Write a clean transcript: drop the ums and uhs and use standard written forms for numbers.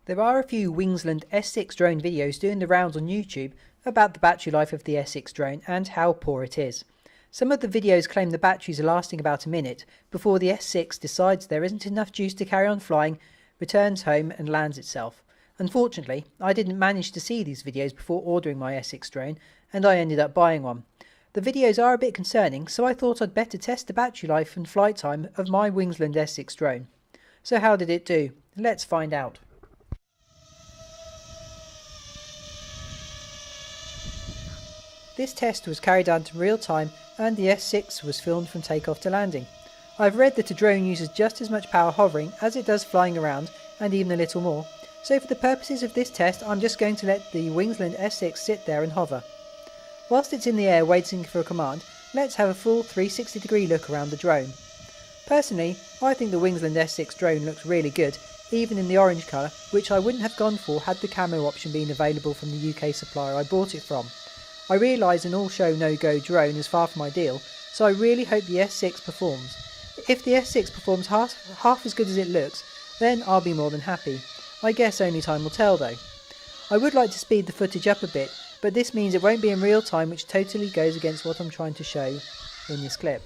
There are a few Wingsland S6 drone videos doing the rounds on YouTube about the battery life of the S6 drone and how poor it is. Some of the videos claim the batteries are lasting about a minute before the S6 decides there isn't enough juice to carry on flying, returns home and lands itself. Unfortunately, I didn't manage to see these videos before ordering my S6 drone, and I ended up buying one. The videos are a bit concerning, so I thought I'd better test the battery life and flight time of my Wingsland S6 drone. So how did it do? Let's find out. This test was carried out in real time and the S6 was filmed from takeoff to landing. I've read that a drone uses just as much power hovering as it does flying around, and even a little more, so for the purposes of this test I'm just going to let the Wingsland S6 sit there and hover. Whilst it's in the air waiting for a command, let's have a full 360-degree look around the drone. Personally, I think the Wingsland S6 drone looks really good, even in the orange colour, which I wouldn't have gone for had the camo option been available from the UK supplier I bought it from. I realise an all-show no-go drone is far from ideal, so I really hope the S6 performs. If the S6 performs half as good as it looks, then I'll be more than happy. I guess only time will tell though. I would like to speed the footage up a bit, but this means it won't be in real time, which totally goes against what I'm trying to show in this clip.